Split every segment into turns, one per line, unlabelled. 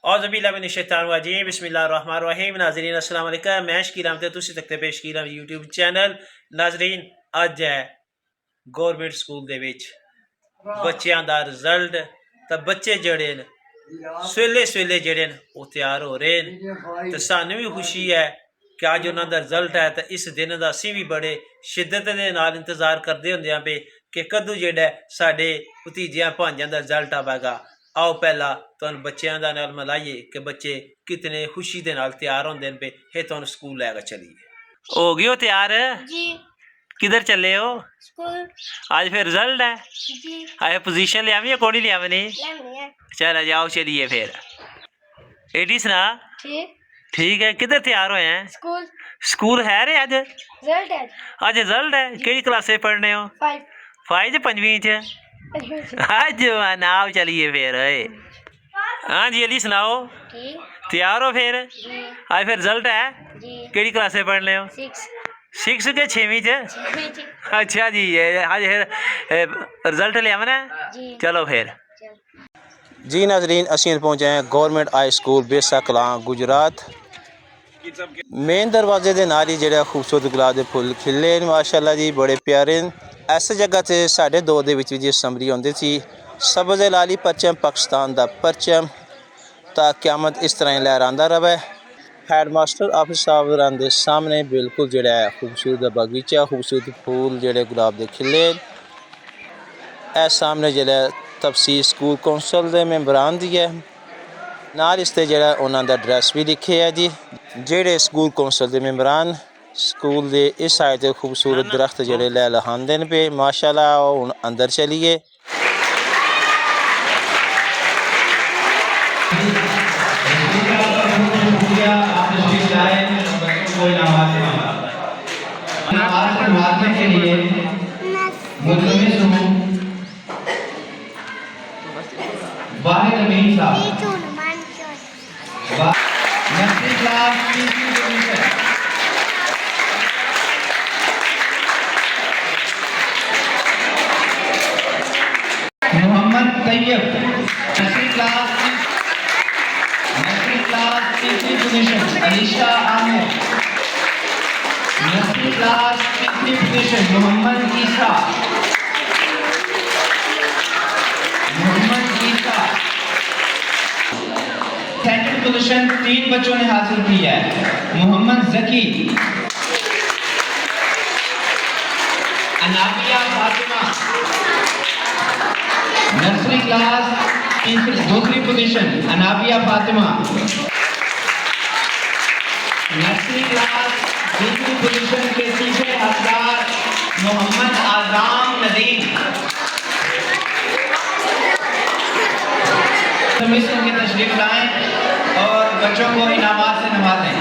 औज़ुबिल्लाहिमिनश्शैतानिर्रजीम बिस्मिल्लाहिर्रहमानिर्रहीम। नाज़रीन अस्सलाम वालेकुम। मैं शकीर अहमद तुसी तक पेश की रहा यूट्यूब चैनल। नाज़रीन अज है गौरमेंट स्कूल दे विच बच्चों का रिजल्ट, तो बच्चे जड़े सवेले सवेले जड़े वो तैयार हो रहे हैं। तो सानू भी खुशी है कि अज उन्होंने रिजल्ट है। तो इस दिन का असी भी बड़े शिद्दत के नाल इंतजार करते होंगे पे कि कदों जेड़ा साडे भतीजियां भांजां का रिजल्ट आवेगा। आओ पहला तुहानू बच्चों का नाल मिलाइए कि बच्चे कितने खुशी के नाल तैयार होंगे पे। हे तुहानू स्कूल लैके चलिए। हो गए हो तैयार जी? किधर चले हो? स्कूल। आज फिर रिजल्ट है जी। आज पोजीशन लिया या कौन लिया मैंने? चल जाओ चलिए फिर। एडी सुना ठीक है। किधर तैयार हुए हैं? स्कूल। स्कूल है रे आज रिजल्ट है। आज रिजल्ट है। केड़ी क्लास में पढ़ने हो? 5 5वीं च। आज नाव चलिए फिर। हाँ जी अली सुनाओ तैयार हो फिर? आज फिर रिजल्ट है। केड़ी क्लास में पढ़ने हो? 6 के 6वीं च। अच्छा जी आज फिर रिजल्ट लिया मैंने। चलो फिर जी। नाजरीन असीं पहुंचे हैं government high school Besa Kalan Gujarat. Main दरवाजे के नाल ही जेड़ा खूबसूरत गुलाब के फुल खिले माशाअल्लाह जी, बड़े प्यारे। इस जगह से साढ़े दौर के जी असैंबली आती थी। सबज लाली परचम पाकिस्तान का परचम ता क्यामत इस तरह लहराता रहे। हैडमास्टर ऑफिस साहब के सामने बिल्कुल जोड़ा है खूबसूरत बगीचा, खूबसूरत फूल जोड़े गुलाब के खिले। ए सामने जोड़ा तफसील स्कूल कौंसल के मैंबरान दी है। नाल इसते जोड़ा उन्होंने एड्रैस भी लिखे है जी। जेड़े स्कूल कौंसल के मैंबरान स्कूल के इस साइड से खूबसूरत दरख्त जोड़े लै लहांदे पे माशाअल्लाह। हुण अंदर चलिए।
मोहम्मद तैयब नर्सरी क्लास तीसरी position. Alisha Aamir nursery class तीसरी पोजीशन। मोहम्मद ईसा सेकंड पोजीशन 3 बच्चों ने हासिल की है। मोहम्मद जकी, अनाबिया फातिमा नर्सरी क्लास दूसरी position. Anabia Fatima nursery class दूसरी पोजीशन के तीसरे हकदार मोहम्मद आज़ाम नदीम। के तशरीफ लाएं और बच्चों को इनामात से नवाजें।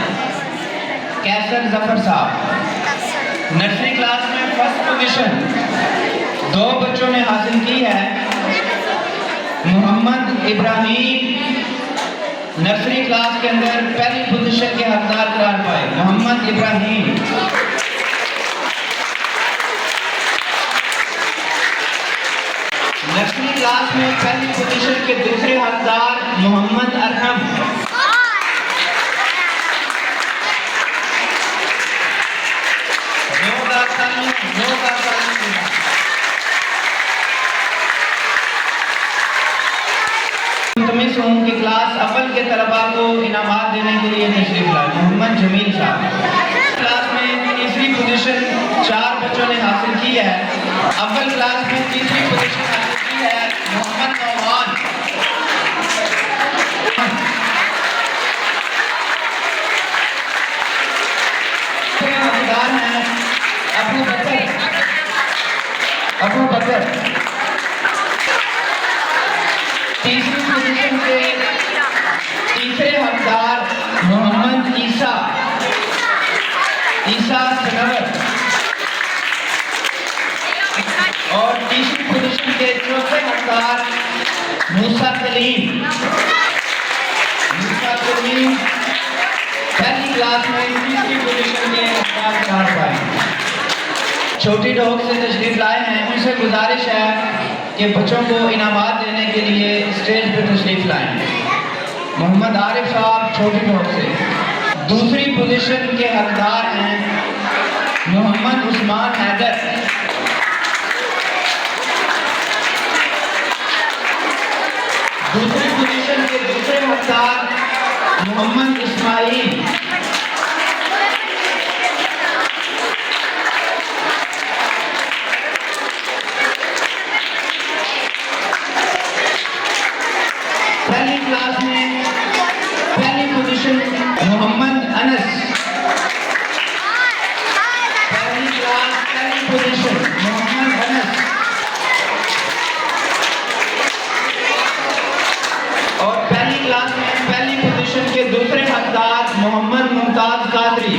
कैसर जफर साहब नर्सरी क्लास में फर्स्ट पोजीशन 2 बच्चों ने हासिल की है। मोहम्मद इब्राहिम नर्सरी क्लास के अंदर पहली पोजीशन के हकदार करार पाए। मोहम्मद इब्राहिम नर्सरी क्लास में पहली पोजीशन के दूसरे हकदार मोहम्मद अरहम। की क्लास अव्वल के तलबा को इनामात देने के लिए तशरीफ लाए। मोहम्मद जमील साहब क्लास में तीसरी पोजीशन 4 बच्चों ने हासिल की है। अव्वल क्लास में तीसरी पोजीशन हासिल की है मोहम्मद नौमान। है अबू बकर तीसरी पोजीशन के तीसरे हकदार मोहम्मद ईसा सनवर और तीसरी पोजीशन के चौथे हकदार मूसा कलीम पहली क्लास में तीसरी पोजीशन के हकदार करार पाए। छोटी डॉग से तशरीफ लाए हैं, उनसे गुजारिश है कि बच्चों को इनामात देने के लिए स्टेज पर तशरीफ लाएं। मोहम्मद आरिफ साहब छोटी कोट से। दूसरी पोजीशन के हकदार हैं मोहम्मद उस्मान हैदर। दूसरी पोजीशन के दूसरे हकदार मोहम्मद इस्माइल। पहली क्लास में पहली पोजीशन मोहम्मद अनस। पहली क्लास पहली पोजीशन मोहम्मद अनस। और पहली क्लास में पहली पोजीशन के दूसरे हकदार मोहम्मद मुमताज कादरी।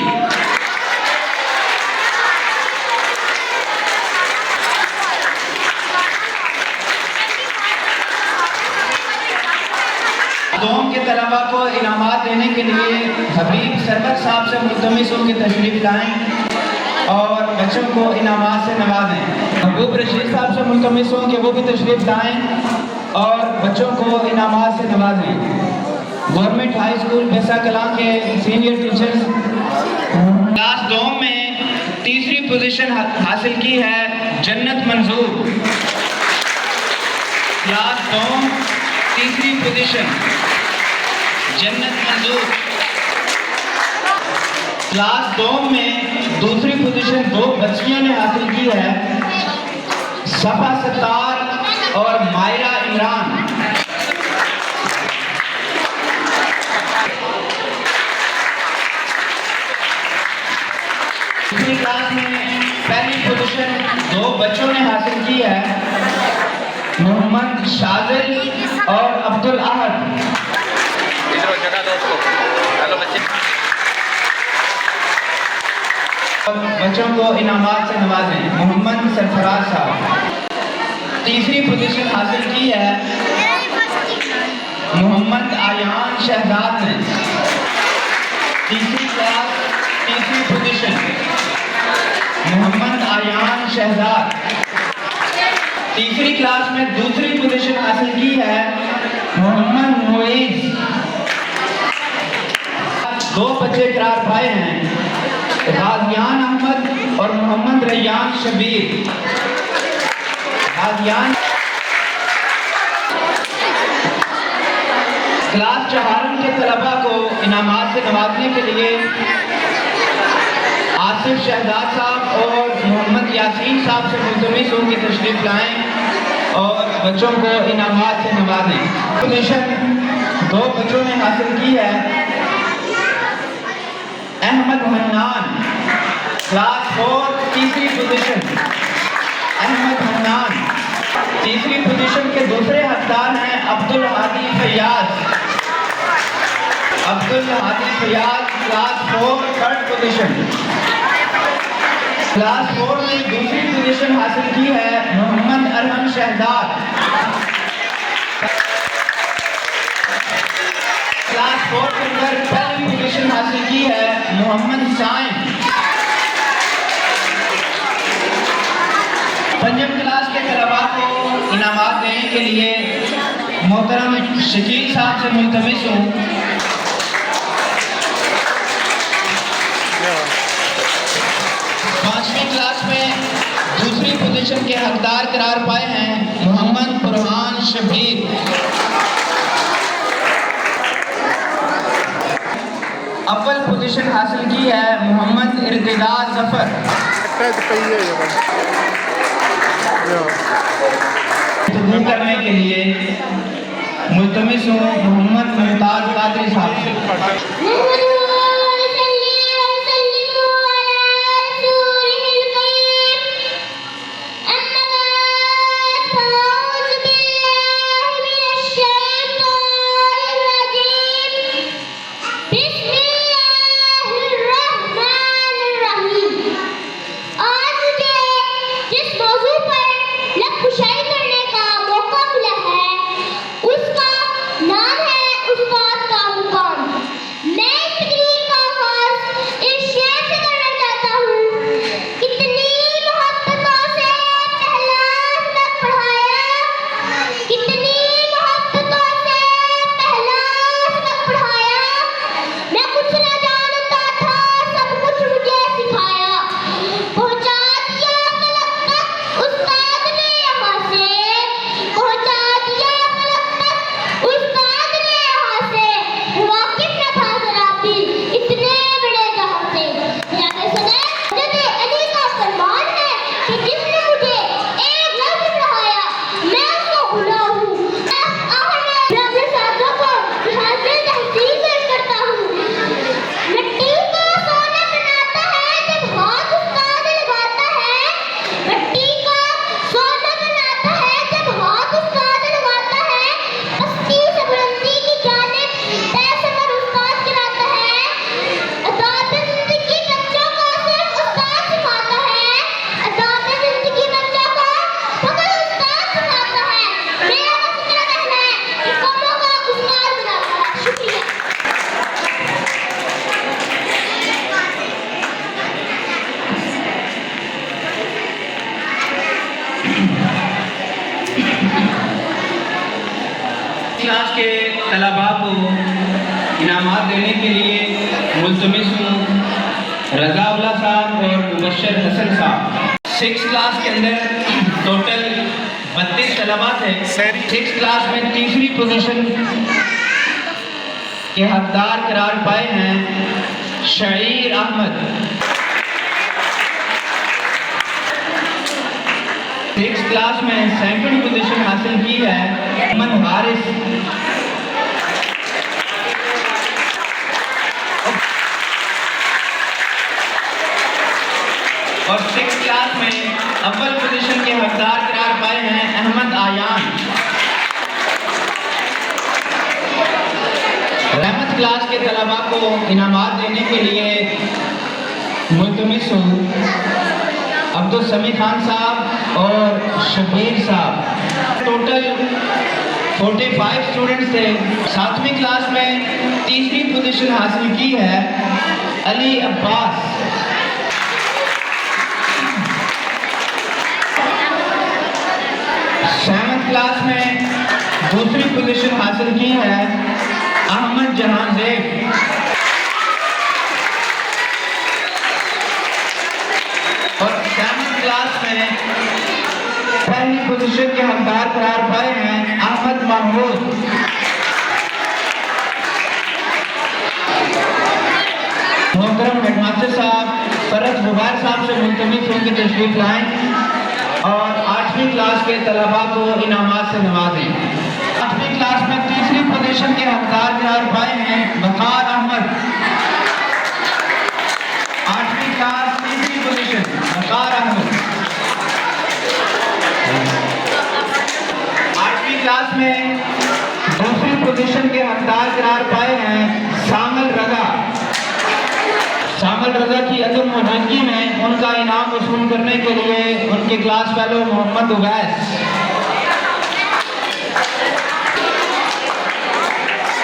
दोम के तलबा को इनामात देने के लिए हबीब सरबत साहब से मुल्तमिस हूं कि तशरीफ लाएं और बच्चों को इनामात से नवाजें। महबूब रशीद साहब से मुल्तमिस हूं कि वो भी तशरीफ लाएं और बच्चों को इनामात से नवाजें। Government high school Besa Kalan के सीनियर टीचर्स क्लास दोम में तीसरी पोजीशन हासिल की है जन्नत मंजूर। क्लास दोम तीसरी पोजीशन जन्नत मंजूर। क्लास दो में दूसरी पोजीशन दो बच्चियों ने हासिल की है, सफा सत्तार और मायरा इमरान। दूसरी क्लास में पहली पोजीशन दो बच्चों ने हासिल की है, मोहम्मद शाजिल और अब्दुल अहद। बच्चों को इनामात से नवाजें। मोहम्मद सरफराज साहब। तीसरी पोजीशन हासिल की है मोहम्मद आयान शहजाद ने। तीसरी क्लास तीसरी पोजीशन मोहम्मद आयान शहजाद। तीसरी क्लास में दूसरी पोजीशन हासिल की है मोहम्मद मुईज। दो बच्चे करार पाए हैं, गाजियान अहमद और मोहम्मद रैयान शबीर। गाजियान क्लास चहारम के तलबा को इनामात से नवाजने के लिए आसिफ शहजाद साहब और मोहम्मद यासीन साहब से मुल्तमिस हूं कि तशरीफ लाएं और बच्चों को इनामात से नवाजें। पोजीशन दो बच्चों ने हासिल की है, अहमद हन्नान। क्लास 4 तीसरी पोजीशन अहमद हन्नान। तीसरी पोजीशन के दूसरे हकदार हैं Abdul Hadi Faiyaz. Abdul Hadi Faiyaz class 4 third position. Class 4 में दूसरी पोजीशन हासिल की है मोहम्मद अरहम शहजाद। क्लास 4 के अंदर पहली पोजीशन हासिल की है मोहम्मद साइम। पंजम क्लास के तलबा को इनामात देने के लिए मोहतरम शकील साहब से मुल्तमिस हूँ। पांचवी क्लास में दूसरी पोजीशन के हकदार करार पाए हैं मोहम्मद बुरहान शबीर। अव्वल पोजीशन हासिल की है मोहम्मद इर्तिजा जफर। करने के लिए मुल्तमिस हूँ मोहम्मद मुमताज कादरी साहब से।
शायरी करने का मौका मिला है, उसका नाम है
तलबा को इनामात देने के लिए मुल्तमिस हूँ रज़ाउल्लाह साहब और मुबश्शिर हसन साहब। 6 क्लास के अंदर टोटल 32 तलबा थे। 6 क्लास में तीसरी पोजीशन के हकदार करार पाए हैं शहीर अहमद। 6 क्लास में सेकंड पोजीशन हासिल की है अमन हारिस। और 6 क्लास में अव्वल पोजीशन के हकदार करार पाए हैं अहमद आयान। रहमत क्लास के तलबा को इनामात देने के लिए मुल्तमिस हूँ अब्दुल समी खान साहब और शबीर साहब। टोटल 45 स्टूडेंट्स थे। 7वीं क्लास में तीसरी पोजीशन हासिल की है अली अब्बास। 7th क्लास में दूसरी पोजीशन हासिल की है अहमद जहांदेव। और 7th क्लास में पहली पोजीशन के हकदार करार पाए हैं अहमद महमूद। मोहतरम हेडमास्टर साहब फरज बुखार साहब से मुल्तमिस होकर के तशरीफ लाएं और 8वीं क्लास के तलबा को इनामात से नवाजें। 8वीं क्लास में तीसरी पोजीशन के हकदार करार पाए हैं वकार अहमद। 8वीं क्लास तीसरी पोजीशन वकार अहमद। 8वीं क्लास में दूसरी पोजीशन के हकदार करार पाए हैं शामिल रजा। शामिल रजा की अदम मौजूदगी में उनका इनाम वसूल करने के लिए उनके क्लास फेलो मोहम्मद उवैस।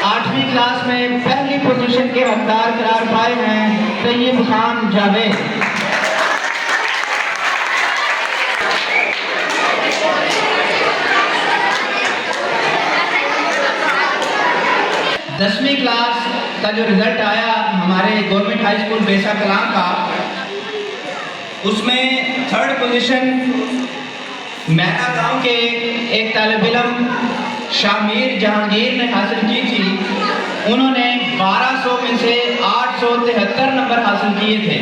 8वीं क्लास में पहली पोजीशन के हकदार करार पाए हैं तैयब खान जावेद। दसवीं क्लास का जो रिजल्ट आया हमारे government high school Besa Kalan का, उसमें 3rd पोजीशन मैना गांव के एक तालिब इल्म शामिर जहांगीर ने हासिल की थी। उन्होंने 1200 में से 873 नंबर हासिल किए थे।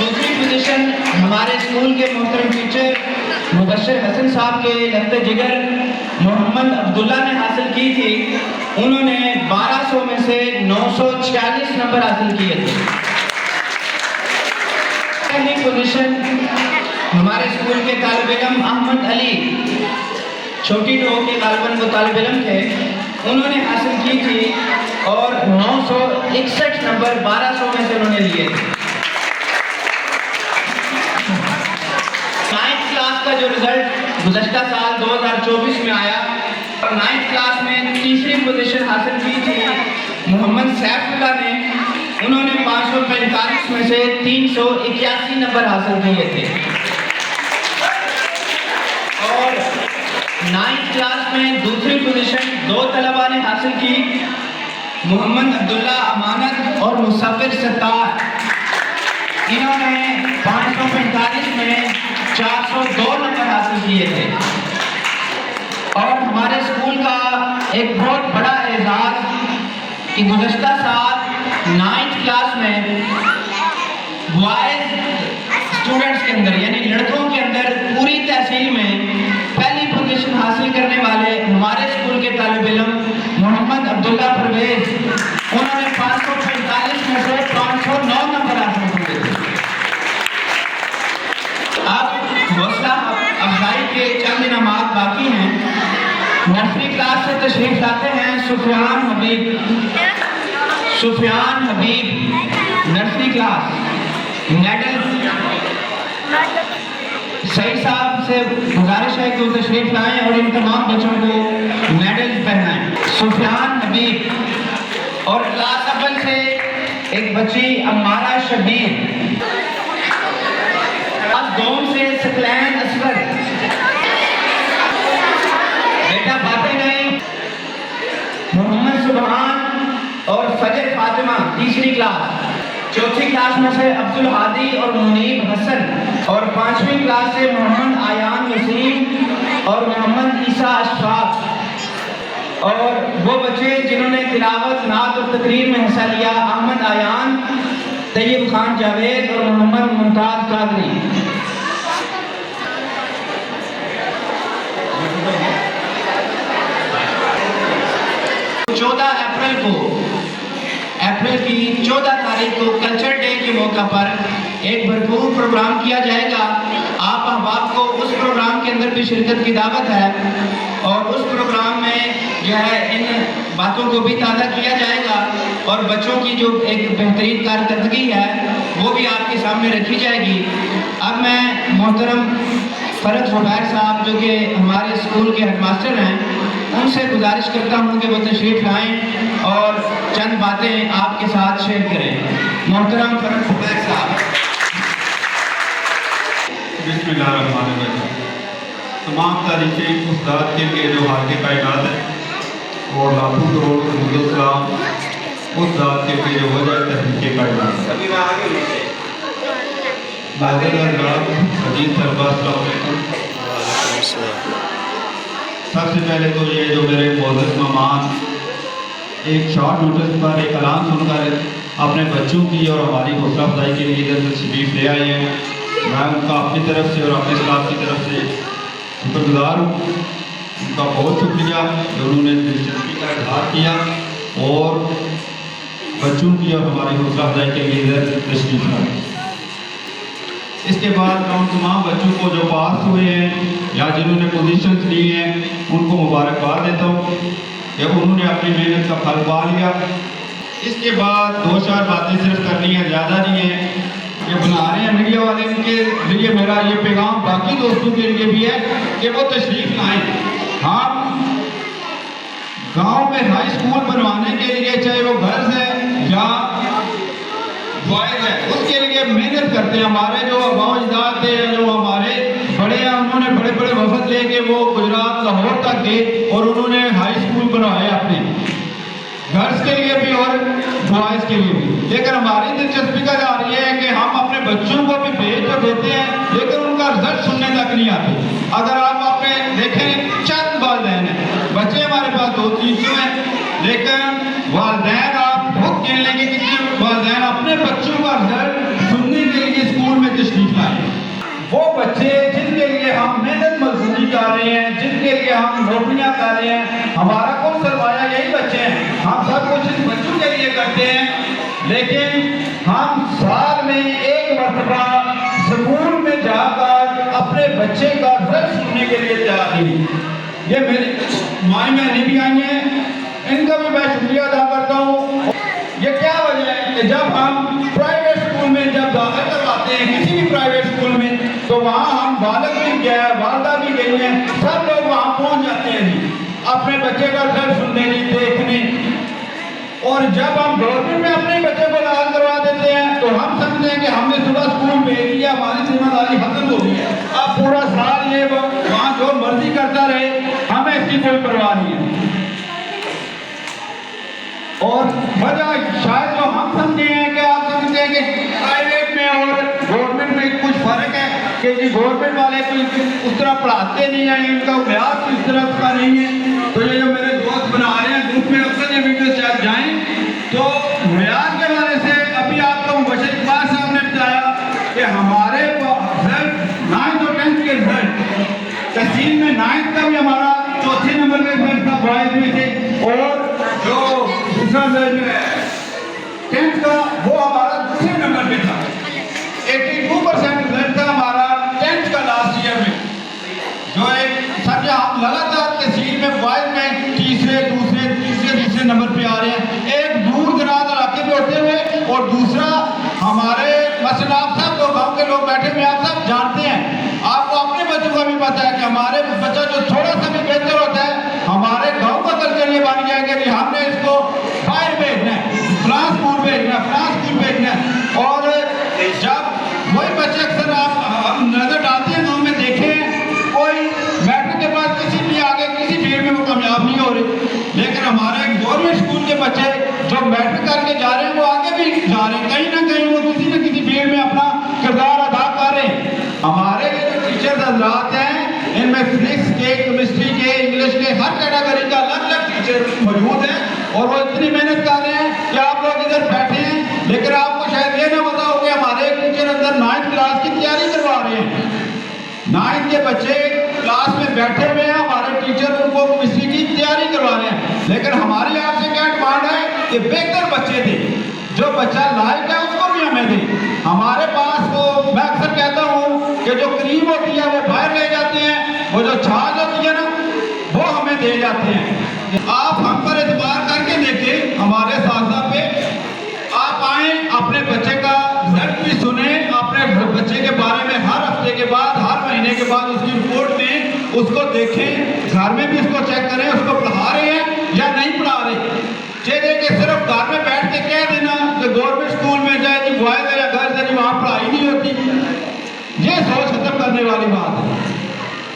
दूसरी पोजीशन हमारे स्कूल के मोहतरम टीचर मुबश्शिर हसन साहब के लफ्ते जिगर मोहम्मद अब्दुल्ला ने हासिल की थी। उन्होंने 1200 में से 946 नंबर हासिल किए थे। पहली पोजीशन हमारे स्कूल के तालिब इल्म अहमद अली, छोटी टो के गालिबन वो तालिब इल्म थे, उन्होंने हासिल की थी और 961 नंबर 1200 में से उन्होंने लिए थे। 9th क्लास का जो रिजल्ट गुज़श्ता साल 2024 में आया, 9th क्लास में तीसरी पोजीशन हासिल की थी मोहम्मद सैफुल्लाह ने। उन्होंने 545 में से 381 नंबर हासिल किए थे। और 9th क्लास में दूसरी पोजीशन 2 तलबा ने हासिल की, मोहम्मद अब्दुल्ला अमानत और मुसफ़िर सत्तार। इन्होंने 545 में 402 नंबर हासिल किए थे। और हमारे स्कूल का एक बहुत बड़ा एजाज़ कि गुज़श्ता साल 9th क्लास में बॉयज़ स्टूडेंट्स के अंदर यानी लड़कों के अंदर पूरी तहसील में पहली पोजीशन हासिल करने वाले हमारे स्कूल के तालिब इल्म मोहम्मद अब्दुल्ला परवेज, उन्होंने 545 में से 509 नंबर हासिल किए थे। अब हौसला अफजाई के चंद इनामात बाकी हैं। नर्सरी क्लास से तशरीफ लाते हैं सुफियान हबीब नर्सरी क्लास। मेडल सईद साहब से गुजारिश है कि वो तशरीफ लाएं और इन तमाम बच्चों को मेडल पहनाएं। सुफियान हबीब। और क्लास अव्वल से एक बच्ची अम्मारा शबीर। क्लास 2 से सकलैन असगर। बेटा बातें नहीं मोहम्मद सुबहान और फजर फातिमा तीसरी क्लास। चौथी क्लास में से अब्दुल हादी और मुनीब हसन। और पांचवी क्लास से मोहम्मद आयान वसीम और मोहम्मद ईसा अशफाक। और वो बच्चे जिन्होंने तिलावत, नात और तकरीर में हिस्सा लिया, अहमद आयान, तैयब खान जावेद और मोहम्मद मुमताज कादरी। 14 अप्रैल की 14 तारीख को कल्चर डे के मौका पर एक भरपूर प्रोग्राम किया जाएगा। आप अहबाब को उस प्रोग्राम के अंदर भी शिरकत की दावत है और उस प्रोग्राम में जो है इन बातों को भी ताज़ा किया जाएगा और बच्चों की जो एक बेहतरीन कारकर्दगी है वो भी आपके सामने रखी जाएगी। अब मैं मोहतरम फरत ज़ुबैर साहब जो कि हमारे स्कूल के हेडमास्टर हैं, उनसे गुजारिश करता हूँ कि वो तशरीफ़ लाएँ और चंद बातें आपके साथ शेयर करें। मोहतरम फरत ज़ुबैर साहब।
बिस्मिल्लाहिर्रहमानिर्रहीम। तमाम तारीखें उस्ताद के लिए जो हाथ कायनात है और लाखों करोड़ सलाम उस्ताद के लिए जो वजह तहरीक कायनात है। सबसे पहले तो ये जो मेरे मोअज़्ज़ज़ मेहमान एक शॉर्ट नोटिस पर एक ऐलान सुनकर अपने बच्चों की और हमारी हौसला अफजाई के लिए इधर से तशरीफ़ ले आए हैं, मैं उनका अपनी तरफ से और अपने स्टाफ की तरफ से शुक्रगुजार हूँ। उनका बहुत शुक्रिया कि उन्होंने दिलचस्पी का इज़हार किया और बच्चों की और हमारी हौसला अफजाई के लिए इधर तशरीफ़ लाए। इसके बाद मैं उन तमाम बच्चों को जो पास हुए हैं या जिन्होंने पोजीशंस ली हैं उनको मुबारकबाद देता हूँ कि उन्होंने अपनी मेहनत का फल पा लिया। इसके बाद 2-4 बातें सिर्फ करनी है, ज़्यादा नहीं है। ये बना रहे हैं मीडिया वाले, इनके लिए मेरा ये पैगाम बाकी दोस्तों के लिए भी है कि वो तशरीफ़ लाएँ। हम गाँव में हाई स्कूल बनवाने के लिए, चाहे वो गर्ल्स है या बॉयज़ है, उसके लिए मेहनत करते हैं। हमारे जो अबाउजाद थे, जो हमारे बड़े हैं, उन्होंने बड़े बड़े वफद लेके वो गुजरात लाहौर तक गए और उन्होंने हाई स्कूल बनवाए अपने गर्ल्स के लिए भी और बॉयज़ के लिए भी। लेकिन हमारी दिलचस्पी का जा रही है कि हम अपने बच्चों को भी भेज तो देते हैं लेकिन उनका रिजल्ट सुनने तक नहीं आते। अगर आप अपने देखें, चंद वालिदैन हैं, बच्चे हमारे पास 200-300 हैं, लेकिन वालिदैन आप बहुत गिन लेंगे कितने वालिदैन अपने बच्चों का रिजल्ट सुनने के लिए स्कूल में तशरीफ़ लाए। वो बच्चे जिनके लिए हम मेहनत मजदूरी कर रहे हैं, जिनके लिए हम नौकरियां कर रहे हैं, हमारा कुल सरमाया यही बच्चे हैं। हम सब कुछ इन बच्चों के लिए करते हैं, लेकिन हम साल में एक मरतबा स्कूल में जाकर अपने बच्चे का रिजल्ट सुनने के लिए तैयार नहीं। ये मेरी माई बहनें भी आई हैं, इनका भी मैं शुक्रिया अदा करता हूँ। ये क्या वजह है कि जब हम प्राइवेट स्कूल में जब दाखिल करवाते हैं किसी भी प्राइवेट स्कूल में, तो वहाँ हम बालक भी गया है, वालदा भी गई हैं, सब लोग वहाँ पहुँच जाते हैं जी अपने बच्चे का रिजल्ट सुनने जी, देखने। और जब हम गवर्नमेंट में अपने बच्चे को दाखिल करवा देते हैं तो हम समझते हैं कि हमने सुबह स्कूल भेज दिया, हमारी जिम्मेदारी खत्म हो गई है, अब पूरा साल ये वहाँ जो मर्जी करता रहे, हमें इसकी कोई परवाह नहीं है। और वजह शायद जो हम समझे हैं कि आप समझते हैं कि प्राइवेट में और गवर्नमेंट में कुछ फ़र्क है कि जी गवर्नमेंट वाले कोई उस तरह पढ़ाते नहीं हैं, इनका अभ्यास इस तरह का नहीं है। तो ये जो मेरे दोस्त बना रहे हैं ग्रुप में, अक्सर ये वीडियो शायद जाएँ तो म्यार के बारे से अभी आपको मुबशर इकबाल साहब ने बताया कि हमारे रिजल्ट 9th और 10th के रिजल्ट तहसील में 9th का भी हमारा चौथे नंबर का रिजल्ट था बॉयज़ में से, और जो दूसरा रिजल्ट है 10th का वो हमारा दूसरे नंबर पे था। 82% रिजल्ट था हमारा 10th का लास्ट ईयर में। जो एक सर हम लगातार तहसील में बॉयज़ में तीसरे दूसरे नंबर पे आ रहे हैं, एक दूर दराज इलाके में होते हुए, और दूसरा हमारे मसलन आप सब लोग गाँव के लोग बैठे हुए आप सब जानते हैं, आपको अपने बच्चों का भी पता है कि हमारे बच्चा जो थोड़ा सा भी बेहतर होता है हमारे गाँव का कल्चर ये बन गया कि हमने इसको बाहर भेजना है, फ्रांस स्कूल भेजना है, फ्रांस स्कूल भेजना है। और जब वही बच्चे अक्सर आप नजर डालते हैं गाँव में देखें, कोई मैट्रिक के बाद किसी भी आगे किसी फील्ड में वो कामयाब नहीं हो रही, लेकिन हमारे गवर्नमेंट आगे जा रहे हैं वो आगे भी जा रहे हैं, कहीं ना कहीं वो किसी न किसी फील्ड में अपना किरदार अदा कर रहे हैं। हमारे जो टीचर्स हजरात हैं इनमें फिजिक्स के, केमिस्ट्री के, इंग्लिश के हर कैटेगरी का अलग अलग टीचर मौजूद हैं और वो इतनी मेहनत कर रहे हैं कि आप लोग इधर बैठे हैं, लेकिन आपको शायद ये ना पता हो कि हमारे एक टीचर अंदर 9th क्लास की तैयारी करवा रहे हैं। 9th के बच्चे क्लास में बैठे हुए हैं, हमारे टीचर उनको केमिस्ट्री की तैयारी करवा रहे हैं, लेकिन हमारी आपसे क्या डिमांड है कि बेहतर बच्चे थे, जो बच्चा लायक है उसको भी हमें दें। हमारे पास वो, मैं अक्सर कहता हूँ कि जो क्रीम होती है वो बाहर ले जाते हैं, वो जो छाछ होती है ना वो हमें दे जाते हैं। आप हम पर एतबार करके देखें, हमारे साथ पे आप आए, अपने बच्चे का रिजल्ट भी सुने, अपने बच्चे के बारे में हर हफ्ते के बाद, हर महीने के बाद उसकी रिपोर्ट दें, उसको देखें, घर में भी उसको चेक करें उसको पढ़ा रहे हैं या नहीं पढ़ा रहे। चेहरे के सिर्फ घर में बैठ के कह देना कि गवर्नमेंट स्कूल में जाए जी बॉयज या घर से वहाँ पढ़ाई नहीं होती, ये सोच खत्म करने वाली बात है।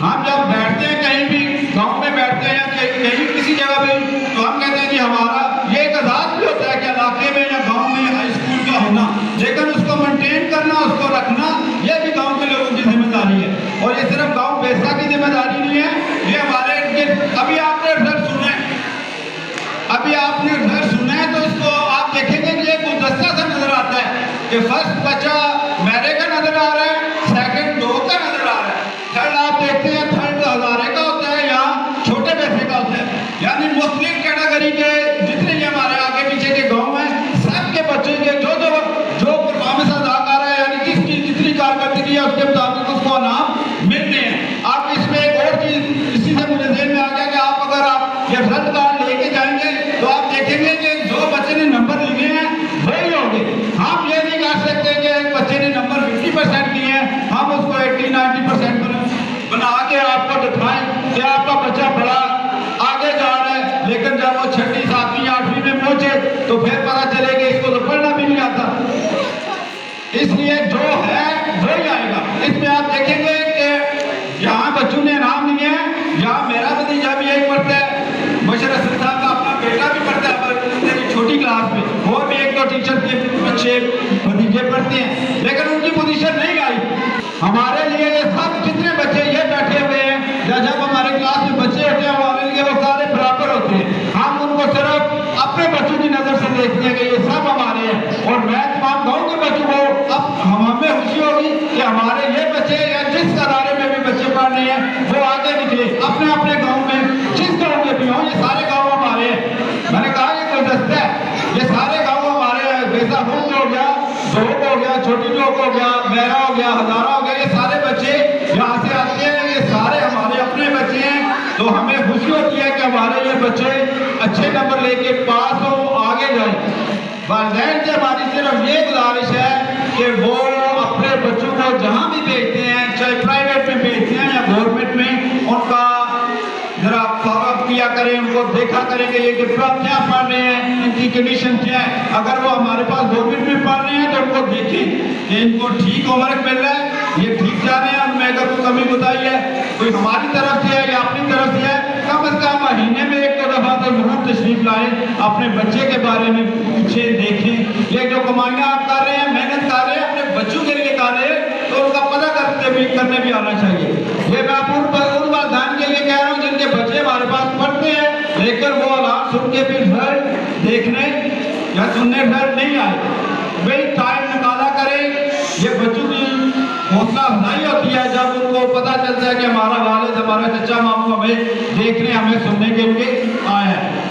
हम जब बैठते हैं कहीं भी, गांव में बैठते हैं या कहीं किसी जगह पे, तो हम कहते हैं कि हमारा ये एक आजाद भी होता है कि इलाके में या गांव में हाई स्कूल का होना, लेकिन उसको मेंटेन करना, उसको रखना, ये भी गांव के लोगों की जिम्मेदारी है। और ये सिर्फ गांव बेसा की जिम्मेदारी नहीं है, ये हमारे अभी आपने रिजल्ट सुना है, अभी आपने रिजल्ट सुना है तो इसको आप देखेंगे कि एक गुलदस्ता सा नजर आता है कि फर्स्ट बच्चा मेरे का नजर आ रहा है, सेकंड 2 का नजर आ रहा है, थर्ड आप देखते हैं थर्ड 1000 का होता है या छोटे पैसे का होता है। यानी मुस्लिम कैटेगरी के जितने भी हमारे आगे पीछे के गांव हैं, सबके बच्चे के जो परफॉर्मेंस अदा कर रहा है, यानी जिसकी जितनी कारकर्दगी है उसके मुताबिक उसको नाम मिलते हैं। आप इसमें एक और चीज इसी से मुझे ध्यान में आ गया कि आप अगर आप ये रिजल्ट कार्ड लेके जाएंगे तो आप देखेंगे कि जो बच्चे ने नंबर लिए हैं वही होंगे। हम ये नहीं कह सकते कि एक बच्चे ने नंबर 50% लिए हैं, हम उसको 80-90% बना के आपको दिखाएं कि आपका बच्चा बड़ा आगे जा रहा है, लेकिन जब वो 6वीं 7वीं 8वीं में पहुंचे तो फिर पता चले कि इसको तो पढ़ना भी नहीं आता। इसलिए जो है वही आएगा। इसमें आप देखेंगे कि यहाँ बच्चों ने नाम लिए हैं, यहाँ मेरा भतीजा भी एक पढ़ता है, बशर हसन साहब का अपना बेटा भी पढ़ता है मेरी छोटी क्लास में, और भी 1-2 टीचर के बच्चे भतीजे पढ़ते हैं, लेकिन उनकी पोजीशन नहीं आई। हमारे लिए ये सब जितने बच्चे ये बैठे हुए हैं, या जब हमारे क्लास में बच्चे होते हैं हमारे लिए वो सारे बराबर होते हैं। हम उनको सिर्फ अपने बच्चों की नजर से देखते हैं कि ये सब हमारे हैं। और मैं तमाम गाँव के बच्चों को अब हमें खुशी होगी कि हमारे ये बच्चे या जिस अदारे में भी बच्चे पढ़ रहे हैं वो आगे निकले, अपने अपने गाँव में जिस गाँव में भी हों, ये सारे गाँव हमारे हैं। मैंने कहा ये गुलदस्ता है, ये सारे गाँव हमारे हैं। बेसा हुक्म हो गया, जोक हो गया, छोटी जोक हो गया, मेरा हो गया, हजारा हो गया, ये सारे बच्चे यहाँ से आते हैं, ये सारे हमारे अपने बच्चे हैं। तो हमें खुशी होती है कि हमारे ये बच्चे अच्छे नंबर लेके पास हो, आगे जाए। वालिदैन से हमारी सिर्फ ये गुजारिश है कि वो अपने बच्चों को जहाँ भी भेजते हैं, चाहे प्राइवेट में भेजते हैं या गवर्नमेंट में, उनका जरा फॉलोअप किया करें, उनको देखा करें कि ये डिब्बा क्या पढ़ रहे हैं, इनकी कंडीशन क्या है। अगर वो हमारे पास गवर्नमेंट में पढ़ रहे हैं तो उनको देखें कि इनको ठीक होमवर्क मिल रहा है, ये ठीक जा रहे हैं, उनमें अगर कोई कमी बताई है, कोई हमारी तरफ से है या अपनी तरफ से है, कम से कम महीने में 1-2 दफा तो जरूर तशरीफ लाएं, अपने बच्चे के बारे में पूछे, देखें। ये जो कमाइयाँ आप कर रहे हैं, मेहनत कर रहे हैं, अपने बच्चों के लिए कर रहे हैं, तो उनका पता करने भी आना चाहिए। ये मैं उन वालिदैन के लिए कह रहा हूँ जिनके बच्चे हमारे पास पढ़ते हैं, लेकिन वो औलाद सुन के भी रिजल्ट देखने या सुनने रिजल्ट नहीं आए, वही टाइम निकाला करें। ये बच्चों की हौसला अफजाई होती है जब उनको पता चलता है कि हमारा वालिद, हमारा चचा मामू हमें देखने, हमें सुनने के लिए आए हैं।